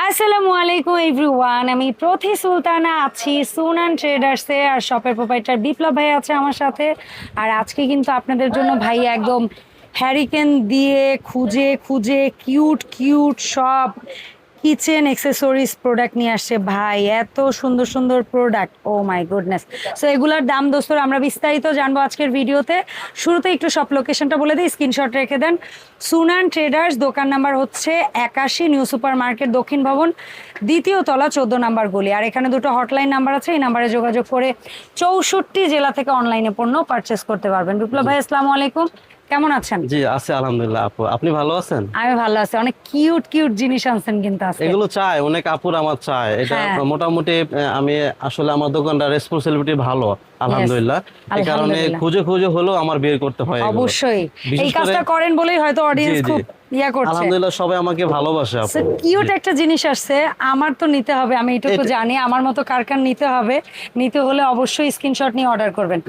আসসালামু আলাইকুম এভরিওয়ান, আমি প্রথি সুলতানা আছি সুনান ট্রেডার্সে, আর শপের প্রোপাইটার বিপ্লব ভাই আছে আমার সাথে। আর আজকে কিন্তু আপনাদের জন্য ভাই একদম হ্যারিকেন দিয়ে খুঁজে খুঁজে কিউট কিউট সব কিচেন অ্যাক্সেসরিজ প্রোডাক্ট নিয়ে আসছে ভাই। এত সুন্দর সুন্দর product, oh my goodness. So এগুলার দাম দোস্তর আমরা বিস্তারিত জানবো আজকের ভিডিওতে। শুরুতে একটু সব লোকেশনটা বলে দিই, স্ক্রিনশট রেখে দেন। সুনান ট্রেডার্স, দোকান নাম্বার হচ্ছে 81, নিউ সুপার মার্কেট, দক্ষিণ ভবন, দ্বিতীয় তলা, 14 নাম্বার গলি। আর এখানে দুটো হটলাইন নাম্বার আছে, এই নাম্বারে যোগাযোগ করে 64 জেলা থেকে অনলাইনে পণ্য পারচেস করতে পারবেন। বিপ্লব ভাই আসসালামু আলাইকুম, কেমন আছেন? জি আছি আলহামদুলিল্লাহ। আপু আপনি ভালো আছেন? আমি ভালো আছি। অনেক কিউট কিউট জিনিস আনছেন কিন্তু আজকে। এগুলো চাই অনেক আপুর, আমার চাই এটা মোটামুটি। আমি আসলে আমার দোকানটা রেসপন্সিবিলিটি ভালো আলহামদুলিল্লাহ, এই কারণে খুঁজে খুঁজে হলেও আমার বের করতে হয়। অবশ্যই এই কাজটা করেন বলেই হয়তো অডিয়েন্স খুব ইয়া করছে। আলহামদুলিল্লাহ সবাই আমাকে ভালোবাসে। আপু কিউট একটা জিনিস আসছে, আমার তো নিতে হবে, আমি এটুকু জানি। আমার মতো কার কার নিতে হবে, নিতে হলে অবশ্যই স্ক্রিনশট নিয়ে অর্ডার করবেন।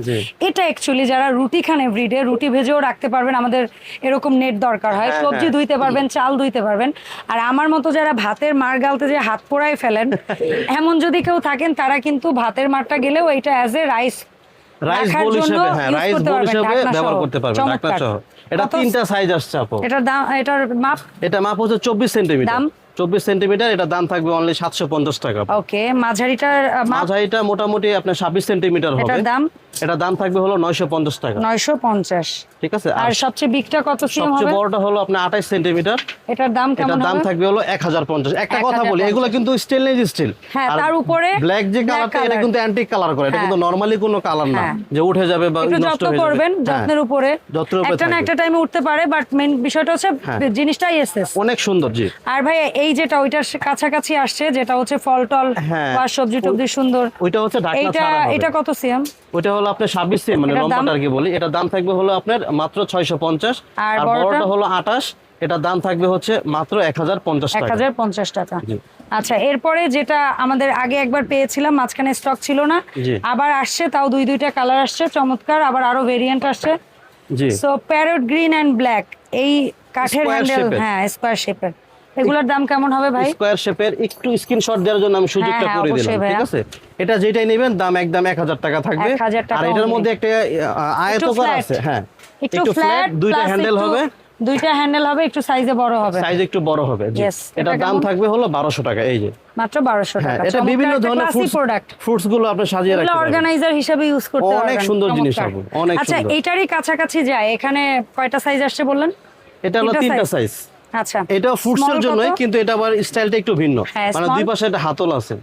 এটা অ্যাকচুয়ালি যারা রুটি খান এভরিডে, রুটি ভেজেও রাখতে পারবেন, আমাদের এরকম নেট দরকার হয়, সবজি ধুইতে পারবেন, চাল ধুইতে পারবেন। আর আমার মতো যারা ভাতের মার গালতে যে হাত পোড়ায় ফেলেন, এমন যদি কেউ থাকেন, তারা কিন্তু ভাতের মারটা গেলেও এটা অ্যাজ এ রাইস বোল হিসেবে, রাইস বোল হিসেবে ব্যবহার করতে পারবেন, ঢাকনা সহ। এটা তিনটা সাইজ আসছে আপু। এটার দাম, এটার মাপ, এটা মাপ হচ্ছে 24 সেন্টিমিটার। 24 সেন্টিমিটার, এটা দাম থাকবে অনলি 750 টাকা। ওকে, মাঝারিটার মাঝারিটা মোটামুটি আপনার 26 সেন্টিমিটার হবে। এটা দাম থাকবে হলো 950 টাকা। 950, ঠিক আছে। আর সবচেয়ে বিগটা কত সিএম হবে? সবচেয়ে বড়টা হলো আপনার 28 সেন্টিমিটার। এটার দাম কেমন হবে? এটার দাম থাকবে হলো 1050। একটা কথা বলি, এগুলো কিন্তু স্টেনলেস স্টিল। হ্যাঁ, তার উপরে ব্ল্যাক যে কালারটা, এটা কিন্তু অ্যান্টিক কালার করে। এটা কিন্তু নরমালি কোনো কালার না যে উঠে যাবে বা নষ্ট হয়ে যাবে। করবেন যত্নের উপরে, একটা না একটা টাইমে উঠতে পারে, বাট মেইন বিষয়টা হচ্ছে জিনিসটাই এসেস অনেক সুন্দর। জি। আর ভাই এই যেটা ওইটার কাছাকাছি আসছে, যেটা হচ্ছে ফল টল বা সবজি টবজি সুন্দর, ওইটা হচ্ছে ঢাকনা ছাড়া হবে। এটা কত সিএম? ওইটা হলো আপনার 26 সিএম, মানে লম্বাটা আর কি বলি। এটা দাম থাকবে হলো আপনার মাত্র 650। আর বড়টা হলো 28, এটা দাম থাকবে হচ্ছে মাত্র 1050 টাকা। 1050 টাকা। আচ্ছা, এরপরে যেটা আমাদের আগে একবার পেয়েছিলাম, মাঝখানে স্টক ছিল না, আবার আসছে, তাও দুইটা কালার আসছে, চমৎকার। আবার আরো ভেরিয়েন্ট আসছে। জি। So parrot green and black, এই কাঠের হ্যান্ডেল, হ্যাঁ স্কয়ার শেপের। এগুলোর দাম কেমন হবে ভাই? স্কয়ার শেপের একটু স্ক্রিনশট দেওয়ার জন্য আমি সুযোগটা করে দিলাম, ঠিক আছে। এটা যেটাই নেবেন দাম একদম 1000 টাকা থাকবে। আর এটার মধ্যে একটা আয়তাকার আছে, হ্যাঁ একটু ফ্ল্যাট, দুইটা হ্যান্ডেল হবে, একটু সাইজে বড় হবে, সাইজ একটু বড় হবে। এটার দাম থাকবে হলো 1200 টাকা। এই যে মাত্র 1200 টাকা। এটা বিভিন্ন ধরনের ফ্রুটস গুলো আপনি সাজিয়ে রাখতে পারবেন, অর্গানাইজার হিসেবে ইউজ করতে পারবেন। অনেক সুন্দর জিনিস হবে, অনেক সুন্দর। আচ্ছা, এটারই কাছাকাছি যায়, এখানে কয়টা সাইজ আসছে বললেন? এটা হলো 3টা সাইজ। আচ্ছা, এটা ফ্রুটস এর জন্যই, কিন্তু এটা আবার স্টাইলটা একটু ভিন্ন, মানে দুই পাশে একটা হাতল আছে।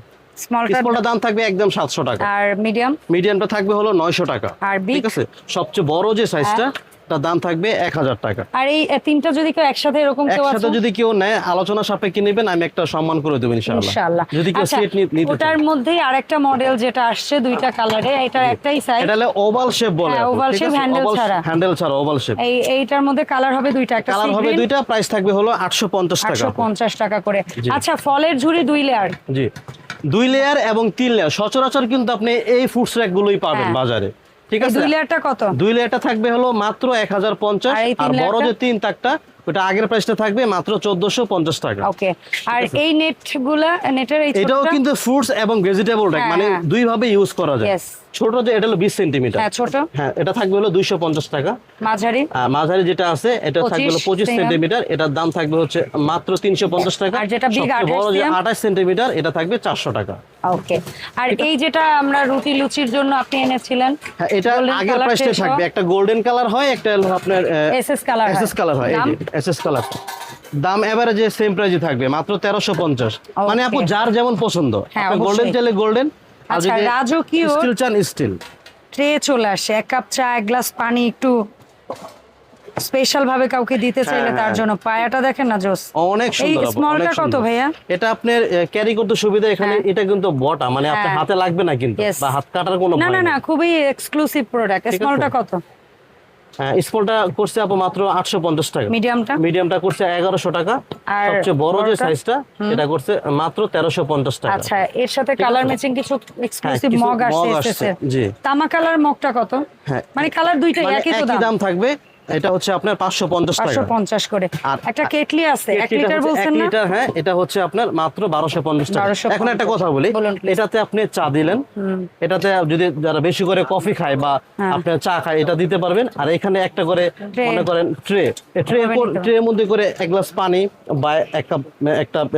স্মলটার দাম থাকবে একদম 700 টাকা। আর মিডিয়ামটা থাকবে হলো 900 টাকা। ঠিক আছে, সবচেয়ে বড় যে সাইজটা, তার দাম থাকবে 1000 টাকা। আর এই তিনটা যদি কেউ একসাথে এরকম কেউ আছে, একসাথে যদি কেউ নেয়, আলোচনা সাপেক্ষে নেবেন, আমি একটা সম্মান করে দেব ইনশাআল্লাহ। যদি কেউ সেট নিতে চায়। ওটার মধ্যেই আরেকটা মডেল যেটা আসছে দুইটা কালারে, এটার একটাই সাইজ, এটা হলো ওভাল শেপ বলে। ওভাল শেপ, হ্যান্ডেল ছাড়া ওভাল শেপ। এইটার মধ্যে কালার হবে দুইটা, একটা কালার হবে দুইটা, প্রাইস থাকবে হলো 850 টাকা। 850 টাকা করে। আচ্ছা, ফলের ঝুড়ি 2 লেয়ার। জি, 2 লেয়ার এবং 3 লেয়ার। সচরাচর কিন্তু আপনি এই ফুডস র্যাক গুলোই পাবেন বাজারে, ঠিক আছে। 2 লেয়ারটা কত? 2 লেয়ারটা থাকবে হলো মাত্র 1050। আর বড় যে 3 তাকটা, ওটা আগের প্রাইসটা থাকবে মাত্র 1450 টাকা। ওকে। আর এই নেটগুলা, নেটের এটাও কিন্তু ফ্রুটস এবং ভেজিটেবল র্যাক, মানে দুই ভাবে ইউজ করা যায়। ছোট যে এটা হলো 20 সেন্টিমিটার, হ্যাঁ ছোট, হ্যাঁ এটা থাকবে হলো 250 টাকা। মাঝারি যেটা আছে এটা থাকবে হলো 25 সেন্টিমিটার, এটার দাম থাকবে হচ্ছে মাত্র 350 টাকা। আর যেটা বিগ 28 সেন্টিমিটার, এটা থাকবে 400 টাকা। ওকে। আর এই যেটা আমরা রুটি লুচির জন্য আপনি এনেছিলেন, হ্যাঁ এটা আগের প্রাইসটা থাকবে, একটা গোল্ডেন কালার হয়, একটা হলো আপনার এসএস কালার হয়। এই যে এসএস কালার, দাম এভারেজে সেম প্রাইসে থাকবে মাত্র 1350। মানে আপু যার যেমন পছন্দ, আপনি গোল্ডেন চাইলে গোল্ডেন, আর যদি রাজকীয় স্টিল চান স্টিল। ট্রে চলে আসে, 1 কাপ চা, 1 গ্লাস পানি, একটু স্পেশাল ভাবে কাউকে দিতে চাইলে তার জন্য। পায়াটা দেখেন না, জোস, অনেক সুন্দর। এই স্মলটা কত ভাইয়া? এটা আপনার ক্যারি করতে সুবিধা। এখানে এটা কিন্তু বটা, মানে আপনার হাতে লাগবে না কিন্তু, বা হাত কাটার কোনো ভয় না, খুবই এক্সক্লুসিভ প্রোডাক্ট। স্মলটা কত? হ্যাঁ, স্মলটা করছে আপু মাত্র 850 টাকা। মিডিয়ামটা করছে 1100 টাকা। আর সবচেয়ে বড় যে সাইজটা, এটা করছে মাত্র 1350 টাকা। আচ্ছা, এর সাথে কালার ম্যাচিং কিছু এক্সক্লুসিভ মগ আসছে। জি। তামা কালার মগটা কত? মানে কালার দুইটাই একই দাম থাকবে, এটা হচ্ছে আপনার 550 টাকা 550 করে। আর একটা কেটলি আছে 1 লিটার বলছেন 1 না? লিটার, হ্যাঁ, এটা হচ্ছে আপনার মাত্র 1250 টাকা। 1250 এখন একটা কথা বলি, বলুন please। এটাতে আপনি চা দিলেন, এটাতে যদি যারা বেশি করে কফি খায় বা আপনি চা খায় এটা দিতে পারবেন। আর এখানে একটা করে মনে করেন ট্রের মধ্যে করে এক গ্লাস পানি বা একটা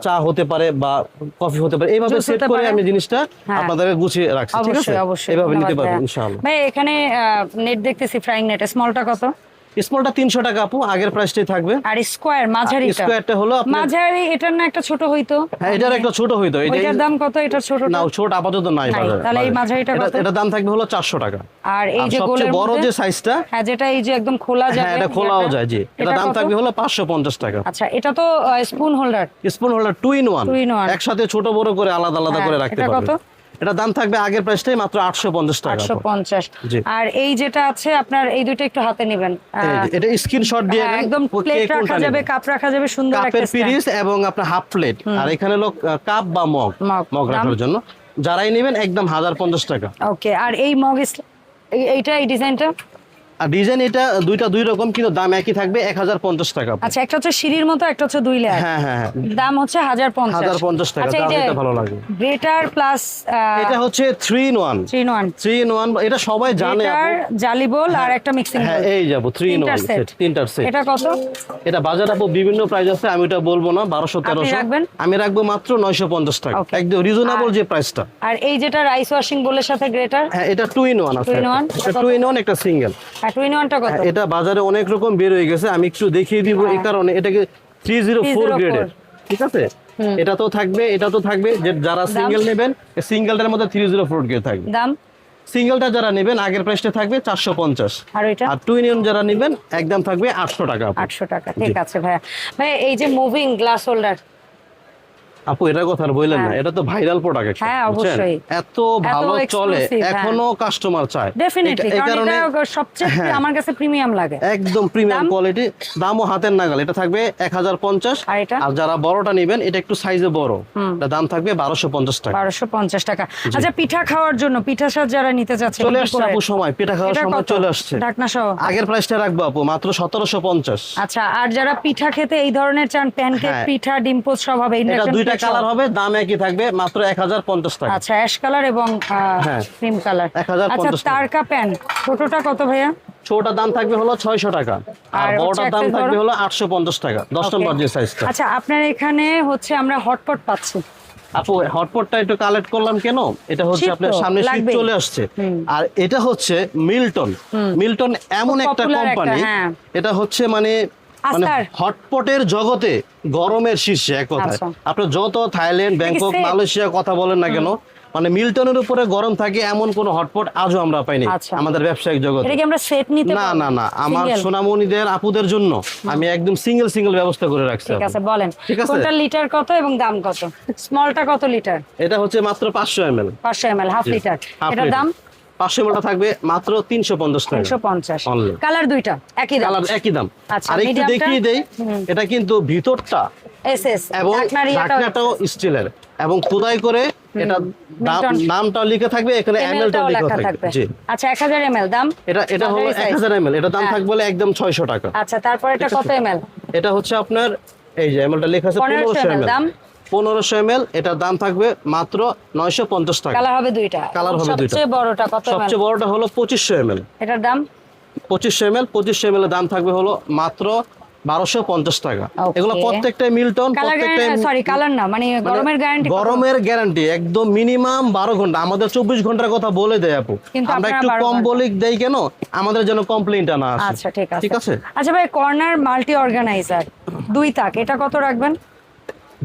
চা হতে পারে বা কফি হতে পারে, এইভাবে সেট করে আমি জিনিসটা আপনাদের গুছিয়ে রাখছি, ঠিক আছে? এইভাবে নিতে পারবেন ইনশাআল্লাহ। ভাই এখানে নেট দেখতেছি, ফ্রাইং নেট, স্মলটা কত? স্মলটা 300 টাকা আপু, আগের প্রাইসটাই থাকবে। আর স্কয়ার মাঝারিটা? স্কয়ারটা হলো আপনার মাঝারি, এটার না একটা ছোট হইতো? হ্যাঁ, এটার একটা ছোট হইতো। এটার দাম কত? এটা ছোটটা না, ছোট আপাতত নাই বাজারে। তাহলে এই মাঝারিটা কত? এটা দাম থাকবে হলো 400 টাকা। আর এই যে সবচেয়ে বড় যে সাইজটা, হ্যাঁ, যেটা এই যে একদম খোলা যাবে, হ্যাঁ, এটা খোলাও যায়, জি, এটা দাম থাকবে হলো 550 টাকা। আচ্ছা, এটা তো spoon holder. Spoon holder 2 in 1, একসাথে ছোট বড় করে আলাদা আলাদা করে রাখতে এটা পারবেন। কত? এটা দাম থাকবে আগের প্রাইসটাই মাত্র 850 টাকা। 850। জি। আর এই যেটা আছে আপনার, এই দুটো একটু হাতে নেবেন, এটা স্ক্রিনশট দিয়ে নেন, একদম প্লেট রাখা যাবে, কাপ রাখা যাবে, সুন্দর একটা কাপের পিরিস এবং আপনার হাফ প্লেট। আর এখানে হলো কাপ বা মগ রাখার জন্য, যারাই নেবেন একদম 1050 টাকা। ওকে। আর এই মগ এইটা, এই ডিজাইনটা? আর ডিজাইন এটা দুইটা দুই রকম, কিন্তু দাম একই থাকবে 1050 টাকা। আচ্ছা, একটা হচ্ছে সিঁড়ির মতো, একটা হচ্ছে 2 লেয়ার। হ্যাঁ হ্যাঁ হ্যাঁ, দাম হচ্ছে 1050 টাকা। আচ্ছা, এটা ভালো লাগে। গ্রেটার প্লাস এটা হচ্ছে 3 in 1। 3 in 1 এটা সবাই জানে আপু। জালি বল আর একটা মিক্সিং বল। হ্যাঁ, এই যাব 3 in 1 সেট, তিনটার সেট। এটা কত? এটা বাজারে আপু বিভিন্ন প্রাইস আছে, আমি ওটা বলবো না, 1200-1300। আমি রাখবো মাত্র 950 টাকা, একদম রিজনেবল যে প্রাইসটা। আর এই যেটা রাইস ওয়াশিং বলের সাথে গ্রেটার, হ্যাঁ, এটা 2 in 1 আছে। এটা 2 in 1, একটা সিঙ্গেল। আর 2 in 1টা কত? এটা বাজারে অনেক রকম বের হয়ে গেছে, আমি একটু দেখিয়ে দিব এই কারণে। এটাকে 304 গ্রেডের, ঠিক আছে? এটা তো থাকবে, এটা তো থাকবে, যে যারা সিঙ্গেল নেবেন সিঙ্গেলটার মধ্যে 304 গ্রেড থাকবে। দাম সিঙ্গেলটা যারা নেবেন আগের প্রাইসটা থাকবে 450। আর এটা? আর 2 in 1 যারা নেবেন একদম থাকবে 800 টাকা। 800 টাকা, ঠিক আছে ভাইয়া। ভাই এই যে মুভিং গ্লাস হোল্ডার, আপু এটার কথা আর বললেন না, এটা তো ভাইরাল প্রোডাক্ট। হ্যাঁ, অবশ্যই এত ভালো চলে, এখনো কাস্টমার চায়। ডেফিনেটলি, কারণ এটা সবচেয়ে আমার কাছে প্রিমিয়াম লাগে, একদম প্রিমিয়াম কোয়ালিটি। দামও হাতের নাগাল, এটা থাকবে 1050। আর যারা বড়টা নেবেন, এটা একটু সাইজে বড়, এটা দাম থাকবে 1250 টাকা। 1250 টাকা। আচ্ছা, পিঠা খাওয়ার জন্য, পিঠা সাজ যারা নিতে চাচ্ছে, চলে আসছে আপু সময়, পিঠা খাওয়ার সময় চলে আসছে। ঢাকনা সহ আগের প্রাইসটা রাখবো আপু মাত্র 1750। আচ্ছা, আর যারা পিঠা খেতে এই ধরনের চান, প্যানকেক পিঠা, ডিম পোস্ট সব হবে, এটা দুইটা কালার হবে, দাম একই থাকবে মাত্র 1050 টাকা। আচ্ছা, অ্যাশ কালার এবং ক্রিম কালার। আচ্ছা, তারকা প্যান ছোটটা কত ভাইয়া? ছোটটা দাম থাকবে হলো 600 টাকা, আর বড়টার দাম থাকবে হলো 850 টাকা, 10 নম্বর যে সাইজটা। আচ্ছা, আপনার এখানে হচ্ছে আমরা হটপট পাচ্ছি। আপু হটপটটা একটু কালেক্ট করলাম কেন, এটা হচ্ছে আপনার সামনে শীত চলে আসছে। আর এটা হচ্ছে মিল্টন এমন একটা কোম্পানি, এটা হচ্ছে মানে হটপটের জগতে গরমের শীর্ষে এক কথায়। আপনি যত থাইল্যান্ড, ব্যাংকক, মালয়েশিয়া কথা বলেন না কেন, মানে মিল্টনের উপরে গরম থাকে এমন কোন হটপট আজও আমরা পাইনি আমাদের ব্যবসায়িক জগতে। এটা কি আমরা সেট নিতে পারবো? না না, আমার সোনামণিদের আপুদের জন্য আমি একদম সিঙ্গেল ব্যবস্থা করে রাখছি। ঠিক আছে, বলেন কোনটা লিটার কত এবং দাম কত? স্মলটা কত লিটার? এটা হচ্ছে মাত্র 500 ml। 500 ml, half litre. এটার দাম 500 ml থাকবে মাত্র 350 টাকা। 350। কালার দুইটা একই দাম? কালার একই দাম। আর একটু দেখিয়ে দেই, এটা কিন্তু ভিতরটা এসএস এবং ঢাকনাটাও স্টিলের, এবং খোদাই করে এটা নামটা লিখে থাকবে, এখানে এমএলটাও লেখা থাকবে। জি। আচ্ছা, 1000 ml দাম? এটা হলো 1000 ml, এটা দাম থাকবে বলে একদম 600 টাকা। আচ্ছা, তারপর এটা কত ml? এটা হচ্ছে আপনার এই যে এমএলটা লেখা আছে 1500 ml দাম। 1500 ml, এটার দাম থাকবে মাত্র 950 টাকা। কালার হবে দুইটা? কালার হবে দুইটা। সবচেয়ে বড়টা কত ml? সবচেয়ে বড়টা হলো 2500 ml। এটার দাম 2500 ml। 2500 ml এর দাম থাকবে হলো মাত্র 1250 টাকা। এগুলো প্রত্যেকটা মিল্টন, প্রত্যেকটা কালার না, মানে গরমের গ্যারান্টি? গরমের গ্যারান্টি একদম মিনিমাম 12 ঘন্টা। আমাদের 24 ঘন্টার কথা বলে দেয় আপু, আমরা একটু কম বলি দেই কেন, আমাদের যেন কমপ্লেইনটা না আসে। আচ্ছা, ঠিক আছে। আচ্ছা ভাই, কর্নার মাল্টি অর্গানাইজার 2 তাক, এটা কত রাখবেন?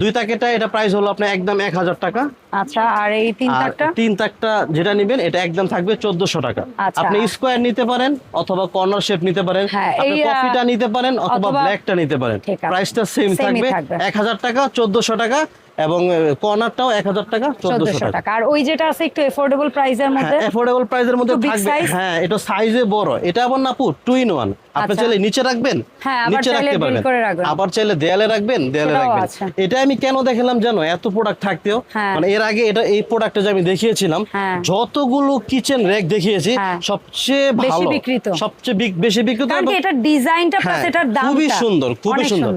2 তাকেটা এটা প্রাইস হলো আপনার একদম 1000 টাকা। আচ্ছা, আর এই 3 তাকটা? 3 তাকটা যেটা নেবেন এটা একদম থাকবে 1400 টাকা। আপনি স্কয়ার নিতে পারেন অথবা কর্নার শেপ নিতে পারেন, আপনি কফিটা নিতে পারেন অথবা ব্ল্যাকটা নিতে পারেন, প্রাইসটা সেম থাকবে 1000 টাকা, 1400 টাকা। এবং কর্নারটাও 1000 টাকা 1400 টাকা। আর ওই যেটা আছে একটু এফোর্ডেবল প্রাইসের মধ্যে, এফোর্ডেবল প্রাইসের মধ্যে থাকবে। হ্যাঁ, এটা সাইজে বড়, এটা আবার না আপু 2 in 1। আপনি চাইলে নিচে রাখবেন, নিচে রাখতে পারবেন, আবার চাইলে দেয়ালে রাখবেন, দেয়ালে রাখবেন। এটা আমি কেন দেখালাম জানো, এত প্রোডাক্ট থাকতেও, মানে এর আগে এটা এই প্রোডাক্টটা যে আমি দেখিয়েছিলাম, যতগুলো কিচেন র‍্যাক দেখিয়েছি সবচেয়ে ভালো, সবচেয়ে বেশি বিক্রিত, কারণ এটা ডিজাইনটা প্লাস এটার দামটা খুবই সুন্দর, খুবই সুন্দর,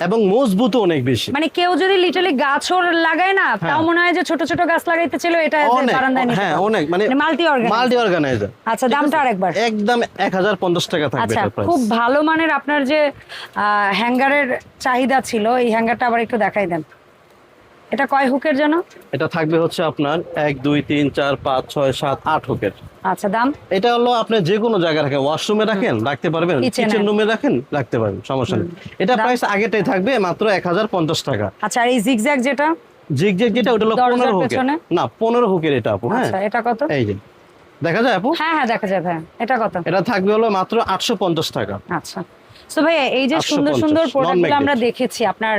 এবং মজবুত অনেক বেশি। মানে কেউ যদি লিটারালি গাছও লাগায় না, তাও মনে হয় যে ছোট ছোট গাছ লাগাইতে ছিল, এটা বারান্দায় নিতে। হ্যাঁ, অনেক মানে মাল্টি অর্গানাইজার। আচ্ছা, দামটা আরেকবার। একদম 1050 টাকা থাকবে এটা প্রাইস। খুব ভালো মানের আপনার যে হ্যাঙ্গারের চাহিদা ছিল, এই হ্যাঙ্গারটা আবার একটু দেখাই দেন। এটা কয় হুকের জন্য? এটা থাকবে হচ্ছে আপনার 1 2 3 4 5 6 7 8 হুকের। আচ্ছা, দাম? এটা হলো আপনি যে কোনো জায়গায় রাখেন, ওয়াশরুমে রাখেন রাখতে পারবেন, কিচেন রুমে রাখেন রাখতে পারবেন, সমস্যা নেই। এটা প্রাইস আগেটাই থাকবে মাত্র 1050 টাকা। আচ্ছা, আর এই জিগজ্যাগ যেটা ওটা হলো 15 হুকের। না, 15 হুকের এটা আপু। হ্যাঁ, আচ্ছা, এটা কত? এই যে দেখা যায় আপু? হ্যাঁ, দেখা যায় ভাই। এটা কত? এটা থাকবে হলো মাত্র 850 টাকা। আচ্ছা, সো ভাই এই যে সুন্দর সুন্দর প্রোডাক্টগুলো আমরা দেখেছি আপনার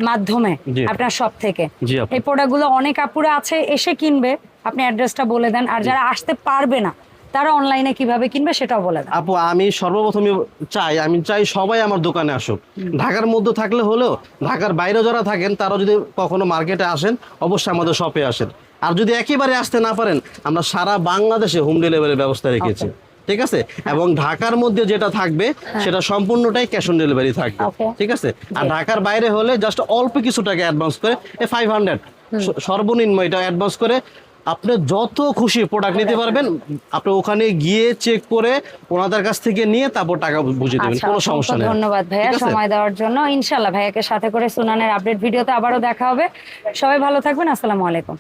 মাধ্যমে, আপনার শপ থেকে, এই প্রোডাক্টগুলো অনেক আপুরা আছে এসে কিনবে, আপনি অ্যাড্রেসটা বলে দেন। আর যারা আসতে পারবে না, তারা অনলাইনে কিভাবে কিনবে সেটাও বলে দেন। আপু, আমি সর্বপ্রথমে চাই সবাই আমার দোকানে আসুক। ঢাকার মধ্যে থাকলে হলেও, ঢাকার বাইরে যারা থাকেন তারা যদি কখনো মার্কেটে আসেন, অবশ্যই আমাদের শপে আসেন। আর যদি একেবারে আসতে না পারেন, আমরা সারা বাংলাদেশে হোম ডেলিভারির ব্যবস্থা রেখেছি, ঠিক আছে? এবং ঢাকার মধ্যে যেটা থাকবে সেটা সম্পূর্ণটাই ক্যাশ অন ডেলিভারি থাকবে, ঠিক আছে? আর ঢাকার বাইরে হলে জাস্ট অল্প কিছু টাকা অ্যাডভান্স করে, 500 সর্বনিম্ন এটা অ্যাডভান্স করে আপনি যত খুশি প্রোডাক্ট নিতে পারবেন। আপনি ওখানে গিয়ে চেক করে ওনাদের কাছ থেকে নিয়ে তারপর টাকা বুঝিয়ে দেবেন, কোনো সমস্যা নেই। ধন্যবাদ ভাইয়া সময় দেওয়ার জন্য। ইনশাআল্লাহ ভাইয়াকে সাথে করে সুনানের আপডেট ভিডিওতে আবারও দেখা হবে। সবাই ভালো থাকবেন। আসসালামু আলাইকুম।